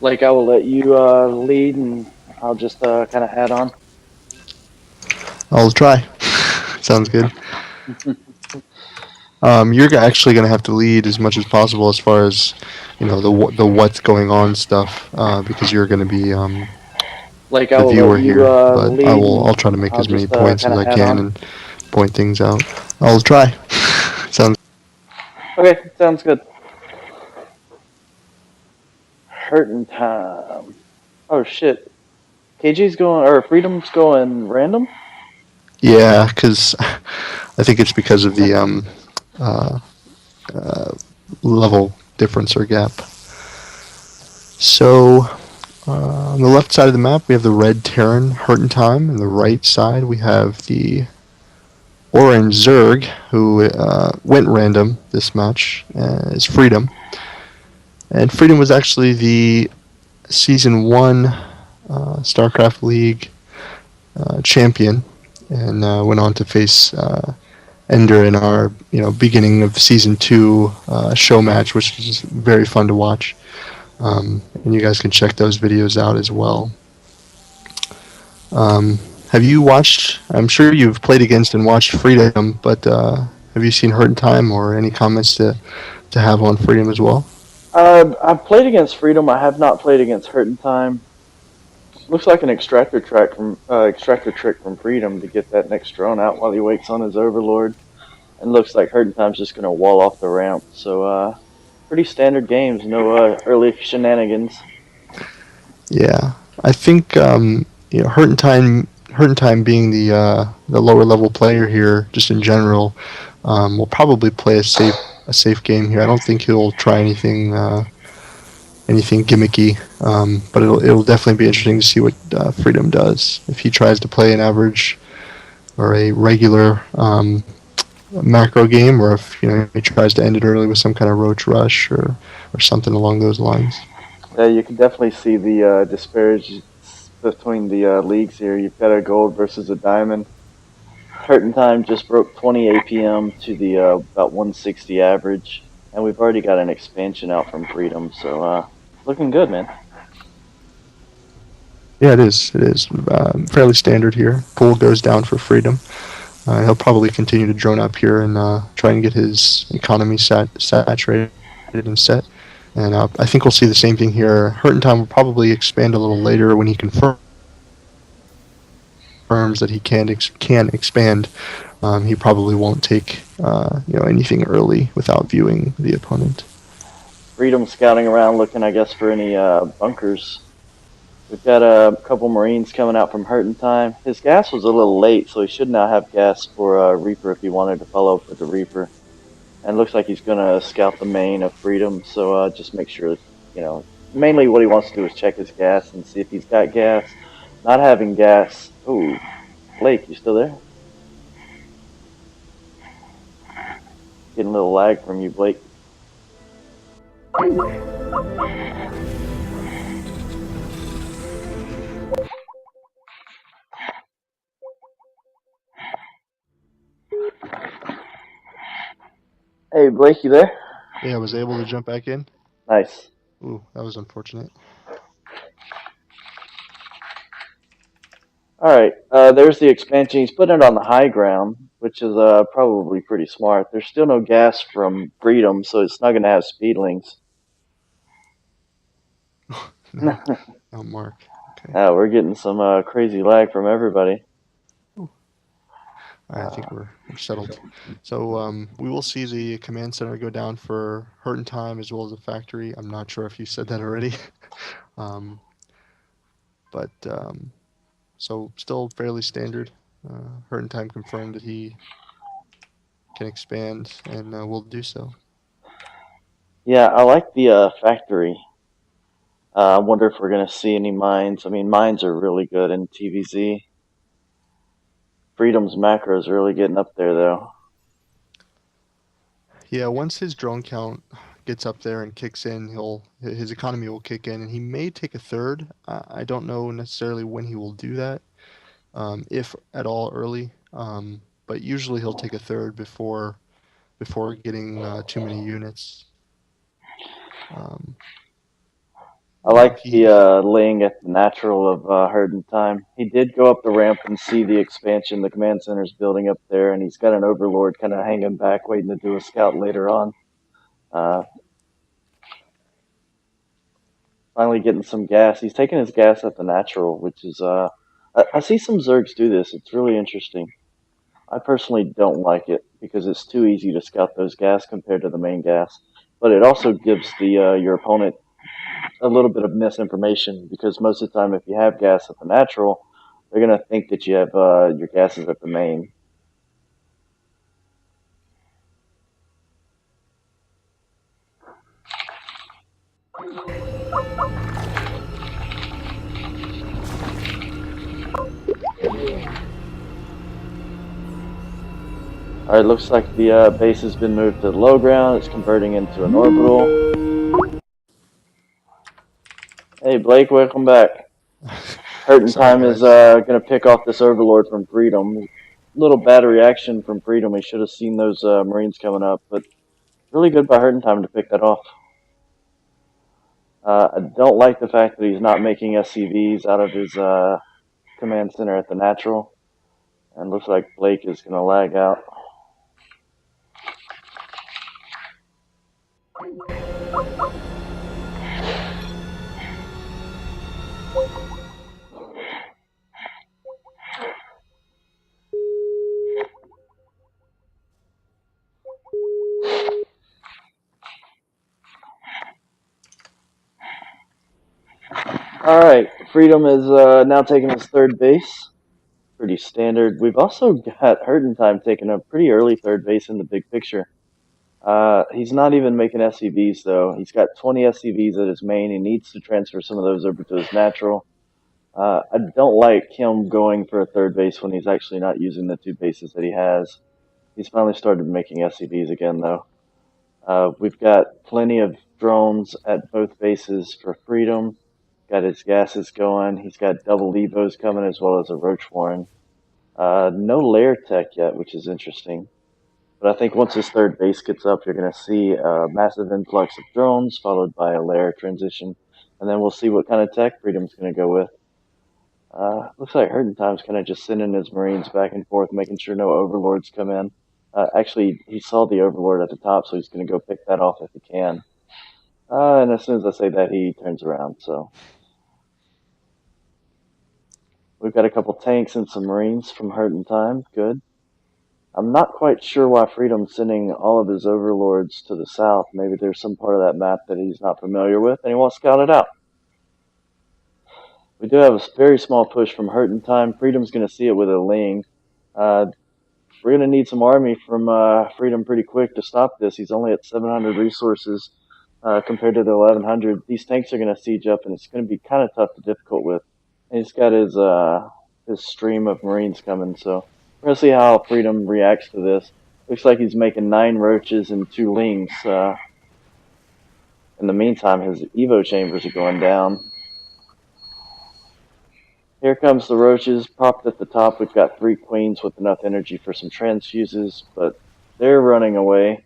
Like I will let you lead, and I'll just kind of add on. I'll try. Sounds good. You're actually going to have to lead as much as possible as far as, the what's going on stuff, because you're going to be Like I the will let viewer you here. But lead, I'll and try to make I'll as many just points kind as of I add can on. and point things out. I'll try. Sounds. Okay, sounds good. Hurtntime. Oh shit. KG's going, or Freedom's going random? Yeah, because I think it's because of the uh, uh, level difference or gap. So on the left side of the map, we have the red Terran Hurtntime, and the right side we have the orange Zerg, who went random this match, is Freedom. And Freedom was actually the Season 1 Starcraft League champion, and went on to face Ender in our beginning of Season 2 show match, which was very fun to watch. And you guys can check those videos out as well. Have you watched? I'm sure you've played against and watched Freedom, but have you seen Hurt in Time or any comments to have on Freedom as well? I've played against Freedom. I have not played against Hurtntime. Looks like an extractor trick from Freedom to get that next drone out while he waits on his Overlord. And looks like Hurtentime's just gonna wall off the ramp. So pretty standard games. No early shenanigans. Yeah, I think Hurt in Time being the lower level player here, just in general, will probably play a safe game here. I don't think he'll try anything gimmicky. But it'll definitely be interesting to see what Freedom does. If he tries to play an average or a regular macro game, or if he tries to end it early with some kind of roach rush or something along those lines. Yeah, you can definitely see the disparage between the leagues here. You've got a gold versus a diamond. Hurtentime just broke 20 APM to the about 160 average, and we've already got an expansion out from Freedom. So looking good, man. Yeah, it is. It is fairly standard here. Pool goes down for Freedom. He'll probably continue to drone up here and try and get his economy saturated and set. And I think we'll see the same thing here. Hurt in Time will probably expand a little later when he confirms that he can expand. He probably won't take anything early without viewing the opponent. Freedom scouting around, looking, I guess, for any bunkers. We've got a couple Marines coming out from Hurtentime. His gas was a little late, so he should now have gas for Reaper if he wanted to follow up with the Reaper. And it looks like he's going to scout the main of Freedom, so just make sure, mainly what he wants to do is check his gas and see if he's got gas. Not having gas. Ooh, Blake, you still there? Getting a little lag from you, Blake. Hey, Blake, you there? Yeah, I was able to jump back in. Nice. Ooh, that was unfortunate. Alright, there's the expansion. He's putting it on the high ground, which is probably pretty smart. There's still no gas from Freedom, so it's not going to have speedlings. No, no mark. Okay. We're getting some crazy lag from everybody. Ooh. All right, I think Uh, we're settled. So we will see the command center go down for Hurt in Time as well as the factory. I'm not sure if you said that already. um, but so still fairly standard. Hurt in Time confirmed that he can expand and will do so. yeah, I like the factory. I wonder if we're going to see any mines. I mean, mines are really good in TVZ. Freedom's macro is really getting up there, though. Yeah, once his drone count gets up there and kicks in, his economy will kick in, and he may take a third. I don't know necessarily when he will do that, if at all early. But usually he'll take a third before getting too many units. Um, I you know, like he, the he laying at the natural of Hurtntime. He did go up the ramp and see the expansion the command center's building up there, and he's got an overlord kind of hanging back, waiting to do a scout later on. Uh, Finally getting some gas. He's taking his gas at the natural, which is I see some Zergs do this. It's really interesting. I personally don't like it because it's too easy to scout those gas compared to the main gas. But it also gives the your opponent a little bit of misinformation because most of the time, if you have gas at the natural, they're gonna think that you have your gases at the main. All right, looks like the base has been moved to the low ground. It's converting into an orbital. Hey Blake, welcome back. Sorry, Hurtntime is guys. going to pick off this Overlord from Freedom. Little bad reaction from Freedom. He should have seen those Marines coming up, but really good by Hurtntime to pick that off. I don't like the fact that he's not making SCVs out of his command center at the natural, and looks like Blake is going to lag out. All right, Freedom is now taking his third base. Pretty standard. We've also got Hurtentime taking a pretty early third base in the big picture. He's not even making SCVs though. He's got 20 SCVs at his main. He needs to transfer some of those over to his natural. I don't like him going for a third base when he's actually not using the two bases that he has. He's finally started making SCVs again though. We've got plenty of drones at both bases for Freedom. Got his gases going. He's got double Evos coming as well as a Roach Warren. No lair tech yet, which is interesting. But I think once his third base gets up, you're going to see a massive influx of drones, followed by a lair transition. And then we'll see what kind of tech Freedom's going to go with. Looks like Hurtentime's kind of just sending his Marines back and forth, making sure no Overlords come in. Actually, he saw the Overlord at the top, so he's going to go pick that off if he can. And as soon as I say that, he turns around. So we've got a couple tanks and some Marines from Hurtentime. Good. I'm not quite sure why Freedom's sending all of his overlords to the south. Maybe there's some part of that map that he's not familiar with and he wants to scout it out. We do have a very small push from Hurtentime. Freedom's going to see it with a Ling. We're going to need some army from Freedom pretty quick to stop this. He's only at 700 resources compared to the 1100. These tanks are going to siege up and it's going to be kind of tough to difficult with. And he's got his stream of Marines coming, so we're going to see how Freedom reacts to this. Looks like he's making 9 roaches and 2 lings. In the meantime, his Evo chambers are going down. Here comes the roaches, propped at the top. We've got 3 queens with enough energy for some transfuses, but they're running away.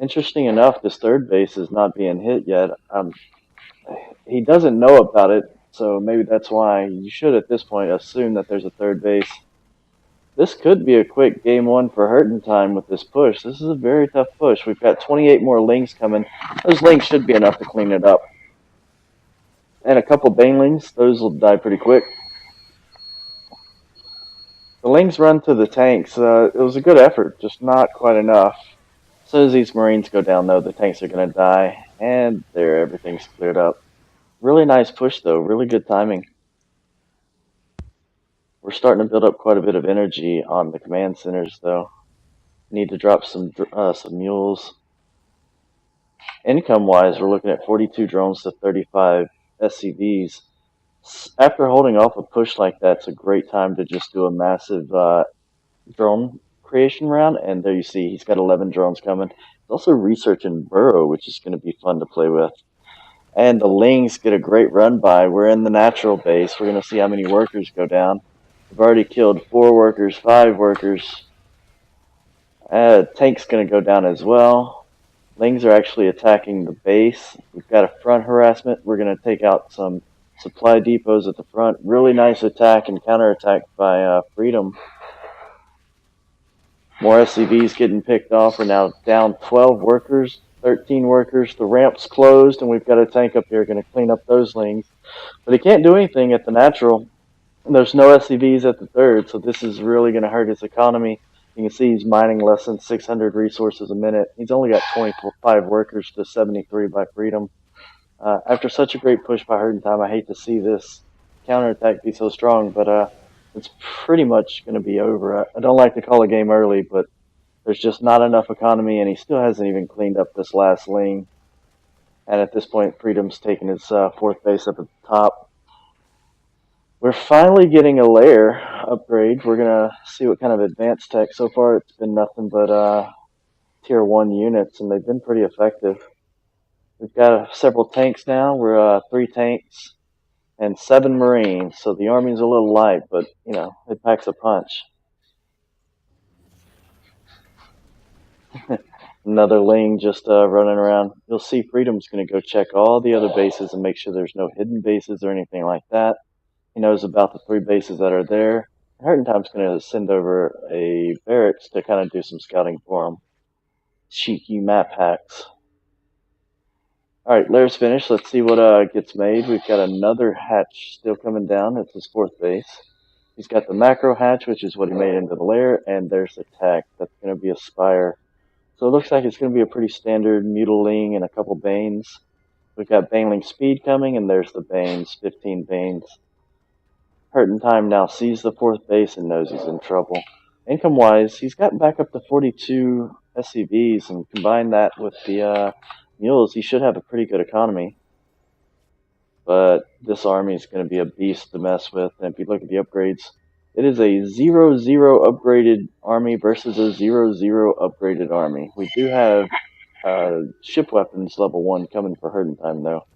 Interesting enough, this third base is not being hit yet. He doesn't know about it, so maybe that's why you should at this point assume that there's a third base. This could be a quick game 1 for Hurtentime with this push. This is a very tough push. We've got 28 more lings coming. Those lings should be enough to clean it up. And a couple banelings, those will die pretty quick. The lings run to the tanks. It was a good effort, just not quite enough. As soon as these Marines go down, though, the tanks are going to die. And there, everything's cleared up. Really nice push, though. Really good timing. We're starting to build up quite a bit of energy on the command centers, though. Need to drop some mules. Income-wise, we're looking at 42 drones to 35 SCVs. After holding off a push like that, it's a great time to just do a massive drone creation round. And there you see, he's got 11 drones coming. It's also researching Burrow, which is going to be fun to play with. And the Lings get a great run by. We're in the natural base. We're going to see how many workers go down. We've already killed 4 workers, 5 workers. Tank's going to go down as well. Lings are actually attacking the base. We've got a front harassment. We're going to take out some supply depots at the front. Really nice attack and counterattack by Freedom. More SCVs getting picked off. We're now down 12 workers, 13 workers. The ramp's closed, and we've got a tank up here going to clean up those Lings. But he can't do anything at the natural. There's no SCVs at the third, so this is really going to hurt his economy. You can see he's mining less than 600 resources a minute. He's only got 25 workers to 73 by Freedom. After such a great push by Hurtntime, I hate to see this counterattack be so strong, but it's pretty much going to be over. I don't like to call a game early, but there's just not enough economy, and he still hasn't even cleaned up this last Ling. And at this point, Freedom's taking his 4th base up at the top. We're finally getting a layer upgrade. We're going to see what kind of advanced tech. So far, it's been nothing but tier 1 units, and they've been pretty effective. We've got several tanks now. We're 3 tanks and 7 Marines, so the Army's a little light, but, you know, it packs a punch. Another Ling just running around. You'll see Freedom's going to go check all the other bases and make sure there's no hidden bases or anything like that. He knows about the 3 bases that are there. Hurtntime's going to send over a barracks to kind of do some scouting for him. Cheeky map hacks. Alright, layer's finished. Let's see what gets made. We've got another hatch still coming down. It's his 4th base. He's got the macro hatch, which is what he made into the layer, and there's the tech. That's going to be a spire. So it looks like it's going to be a pretty standard Mutiling and a couple Banes. We've got Baneling speed coming, and there's the Banes, 15 Banes. Hurtntime now sees the 4th base and knows he's in trouble. Income-wise, he's gotten back up to 42 SCVs, and combine that with the mules, he should have a pretty good economy. But this army is going to be a beast to mess with, and if you look at the upgrades, it is a 0-0 upgraded army versus a 0-0 upgraded army. We do have ship weapons level 1 coming for Hurtntime, though.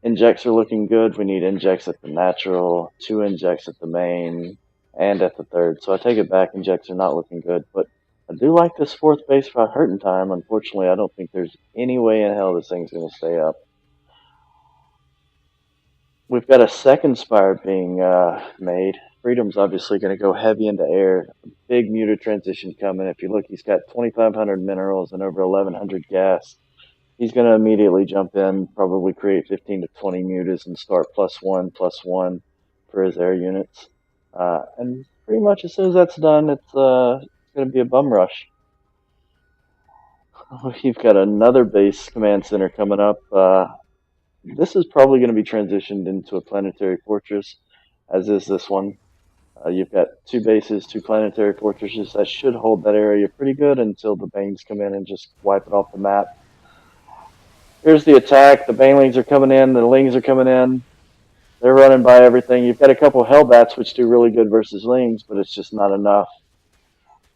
Injects are looking good. We need injects at the natural, 2 injects at the main, and at the third. So I take it back, injects are not looking good. But I do like this 4th base for Hurtntime. Unfortunately, I don't think there's any way in hell this thing's going to stay up. We've got a 2nd spire being made. Freedom's obviously going to go heavy into air. Big muted transition coming. If you look, he's got 2,500 minerals and over 1,100 gas. He's going to immediately jump in, probably create 15 to 20 mutas and start +1/+1 for his air units. And pretty much as soon as that's done, it's going to be a bum rush. We've got another base command center coming up. This is probably going to be transitioned into a planetary fortress, as is this one. You've got 2 bases, 2 planetary fortresses. That should hold that area pretty good until the Banes come in and just wipe it off the map. Here's the attack. The Banelings are coming in. The Lings are coming in. They're running by everything. You've got a couple Hellbats, which do really good versus Lings, but it's just not enough.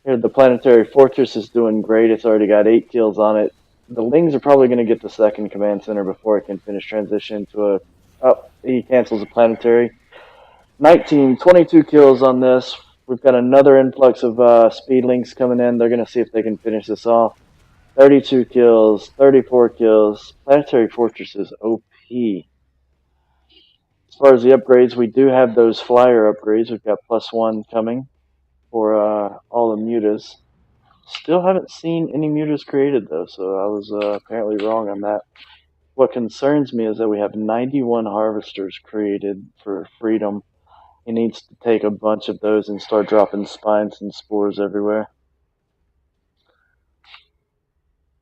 Here, the Planetary Fortress is doing great. It's already got 8 kills on it. The Lings are probably going to get the 2nd command center before it can finish transition to a... Oh, he cancels a Planetary. 22 kills on this. We've got another influx of Speedlings coming in. They're going to see if they can finish this off. 32 kills, 34 kills. Planetary Fortress is OP. As far as the upgrades, we do have those flyer upgrades. We've got +1 coming for all the mutas. Still haven't seen any mutas created, though, so I was apparently wrong on that. What concerns me is that we have 91 harvesters created for Freedom. He needs to take a bunch of those and start dropping spines and spores everywhere.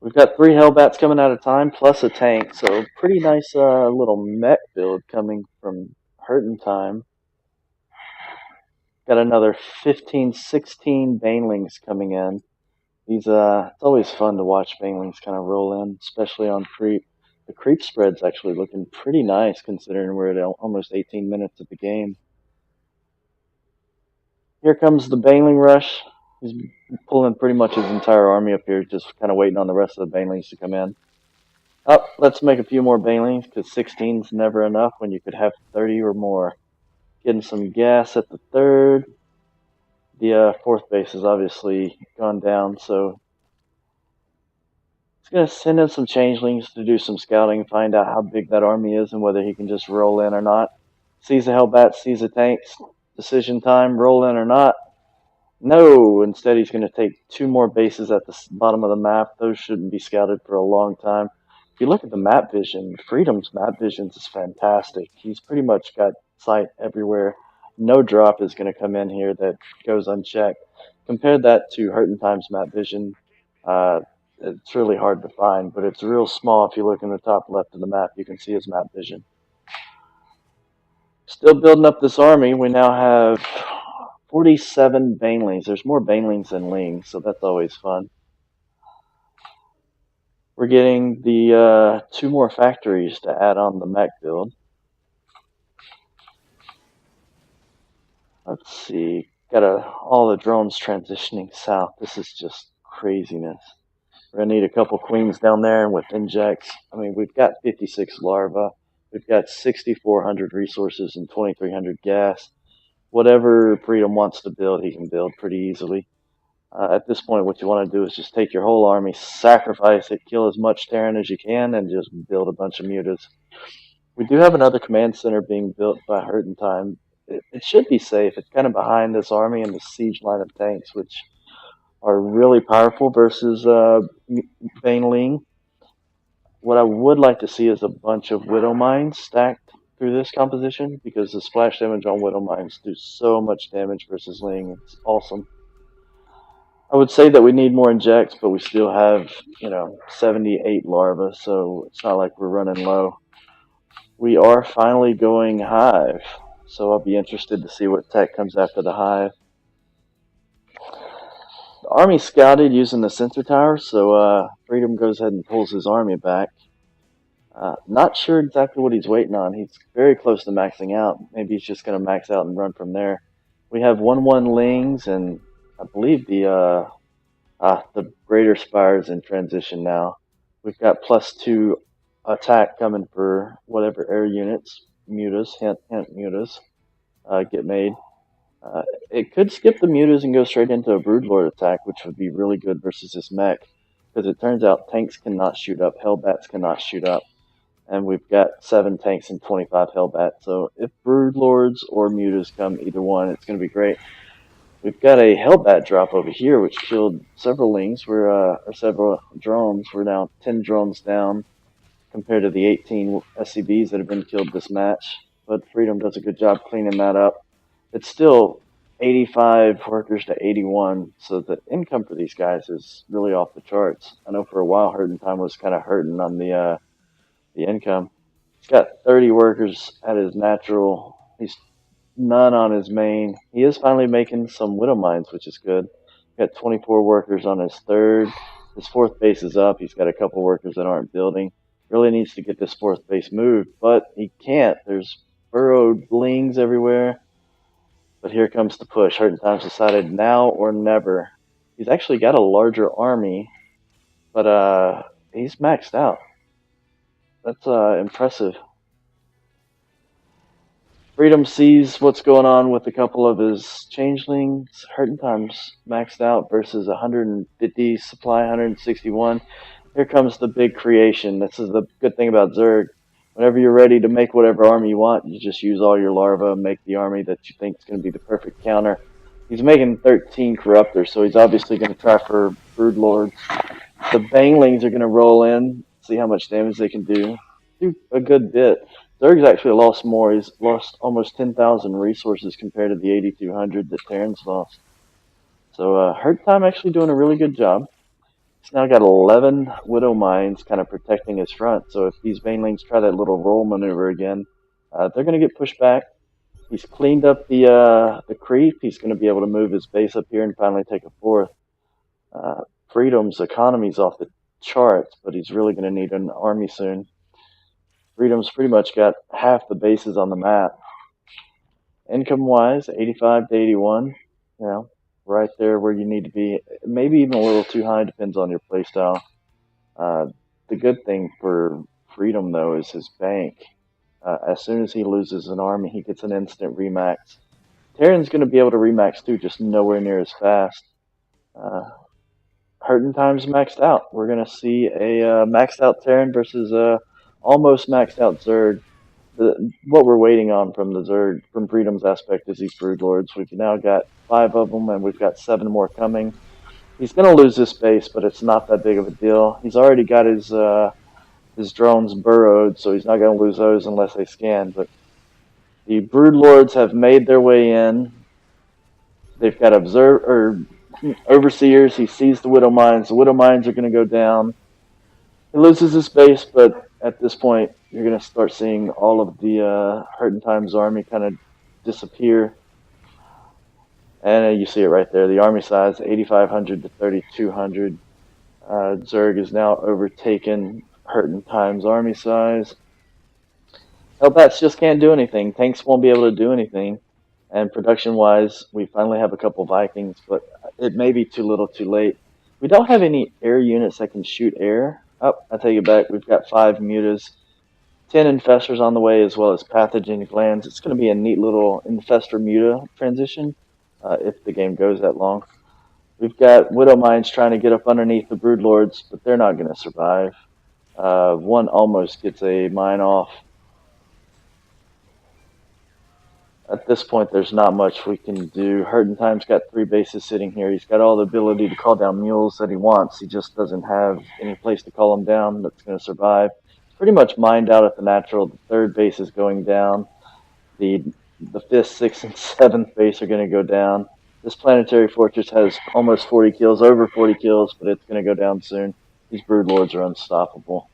We've got 3 Hellbats coming at a time, plus a tank, so pretty nice little mech build coming from Hurtntime. Got another 15, 16 Banelings coming in. These it's always fun to watch Banelings kind of roll in, especially on creep. The creep spread's actually looking pretty nice considering we're at almost 18 minutes of the game. Here comes the Baneling rush. He's pulling pretty much his entire army up here, just kind of waiting on the rest of the banelings to come in. Oh, let's make a few more banelings, because 16's never enough when you could have 30 or more. Getting some gas at the third. The fourth base has obviously gone down, so he's going to send in some changelings to do some scouting, find out how big that army is and whether he can just roll in or not. Sees the Hellbats, sees the tanks. Decision time, roll in or not. No, instead he's going to take two more bases at the bottom of the map. Those shouldn't be scouted for a long time. If you look at the map vision, Freedom's map vision is fantastic. He's pretty much got sight everywhere. No drop is going to come in here that goes unchecked. Compare that to Hurtntime's map vision. It's really hard to find, but it's real small. If you look in the top left of the map, you can see his map vision. Still building up this army. We now have 47 banelings. There's more banelings than lings, so that's always fun. We're getting the two more factories to add on the mech build. Let's see. Got all the drones transitioning south. This is just craziness. We're going to need a couple queens down there, and with injects, I mean, we've got 56 larvae. We've got 6,400 resources and 2,300 gas. Whatever Freedom wants to build, he can build pretty easily. At this point, what you want to do is just take your whole army, sacrifice it, kill as much Terran as you can, and just build a bunch of mutas. We do have another command center being built by Hurtntime. It should be safe. It's kind of behind this army and the siege line of tanks, which are really powerful versus Baneling. What I would like to see is a bunch of Widow Mines stacked through this composition, because the splash damage on Widow Mines do so much damage versus Ling. It's awesome. I would say that we need more injects, but we still have, 78 larvae, so it's not like we're running low. We are finally going hive, so I'll be interested to see what tech comes after the hive. The army scouted using the sensor tower, so Freedom goes ahead and pulls his army back. Not sure exactly what he's waiting on. He's very close to maxing out. Maybe he's just going to max out and run from there. We have 1/1 Lings, and I believe the Greater Spire's in transition now. We've got +2 attack coming for whatever air units, mutas, hint, mutas, get made. It could skip the mutas and go straight into a Broodlord attack, which would be really good versus this mech, because it turns out tanks cannot shoot up, Hellbats cannot shoot up, and we've got 7 tanks and 25 Hellbats. So if Broodlords or mutas come, either one, it's going to be great. We've got a Hellbat drop over here, which killed several lings. Or several drones. We're now 10 drones down compared to the 18 SCBs that have been killed this match. But Freedom does a good job cleaning that up. It's still 85 workers to 81, so the income for these guys is really off the charts. I know for a while Hurtntime was kind of hurting on the income. He's got 30 workers at his natural. He's none on his main. He is finally making some Widow Mines, which is good. Got 24 workers on his third. His fourth base is up. He's got a couple workers that aren't building. Really needs to get this fourth base moved, but he can't. There's burrowed lings everywhere. But here comes the push. Hurtntime's decided now or never. He's actually got a larger army, but he's maxed out. That's impressive. Freedom sees what's going on with a couple of his changelings. Hurtntime's maxed out versus 150 supply, 161. Here comes the big creation. This is the good thing about Zerg. Whenever you're ready to make whatever army you want, you just use all your larvae and make the army that you think is going to be the perfect counter. He's making 13 Corruptors, so he's obviously going to try for Broodlords. The Banelings are going to roll in, see how much damage they can do. Do a good bit. Zerg's actually lost more. He's lost almost 10,000 resources compared to the 8,200 that Terran's lost. So Hurtntime actually doing a really good job. He's now got 11 Widow Mines kind of protecting his front. So if these Banelings try that little roll maneuver again, they're going to get pushed back. He's cleaned up the creep. He's going to be able to move his base up here and finally take a fourth. Freedom's economy's off the charts, but he's really going to need an army soon. Freedom's pretty much got half the bases on the map. Income-wise, 85 to 81. right there where you need to be. Maybe even a little too high, depends on your playstyle. Uh, the good thing for Freedom, though, is his bank. As soon as he loses an army, he gets an instant remax. Terran's going to be able to remax too, just nowhere near as fast. Uh, Hurtntime's maxed out. We're going to see a maxed out Terran versus a almost maxed out Zerg. What we're waiting on from the Zerg, from Freedom's aspect, is these Broodlords. We've now got 5 of them, and we've got 7 more coming. He's going to lose this base, but it's not that big of a deal. He's already got his drones burrowed, so he's not going to lose those unless they scan. But the Broodlords have made their way in. They've got overseers. He sees the Widow Mines. The Widow Mines are going to go down. He loses his base, but at this point, you're going to start seeing all of the Hurtntime's army kind of disappear. And you see it right there. The army size, 8,500 to 3,200. Zerg is now overtaken Hurtntime's army size. Hellbats just can't do anything. Tanks won't be able to do anything. And production-wise, we finally have a couple Vikings, but it may be too little too late. We don't have any air units that can shoot air. Oh, I take it back. We've got 5 mutas, 10 infestors on the way, as well as pathogenic lands. It's going to be a neat little infestor muta transition if the game goes that long. We've got Widow Mines trying to get up underneath the Broodlords, but they're not going to survive. One almost gets a mine off. At this point, there's not much we can do. Hurtntime's got 3 bases sitting here. He's got all the ability to call down mules that he wants. He just doesn't have any place to call them down that's going to survive. He's pretty much mined out at the natural. The 3rd base is going down. The 5th, 6th, and 7th base are going to go down. This planetary fortress has almost 40 kills, over 40 kills, but it's going to go down soon. These Broodlords are unstoppable.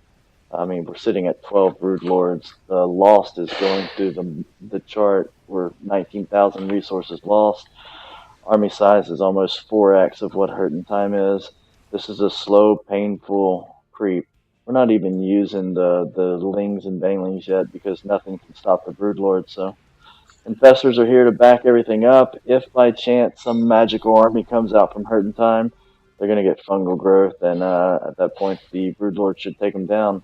I mean, we're sitting at 12 Broodlords. The lost is going through the chart. We're 19,000 resources lost. Army size is almost 4x of what Hurtntime is. This is a slow, painful creep. We're not even using the lings and banelings yet because nothing can stop the Broodlords. So infestors are here to back everything up. If by chance some magical army comes out from Hurtntime, they're going to get fungal growth, and at that point the Broodlord should take them down.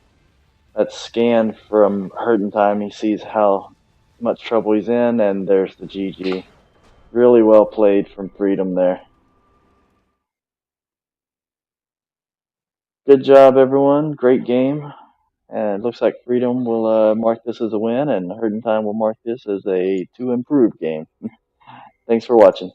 That scan from Hurtntime, he sees how much trouble he's in, and there's the GG. Really well played from Freedom there. Good job, everyone. Great game. And it looks like Freedom will mark this as a win, and Hurtntime will mark this as a to improve game. Thanks for watching.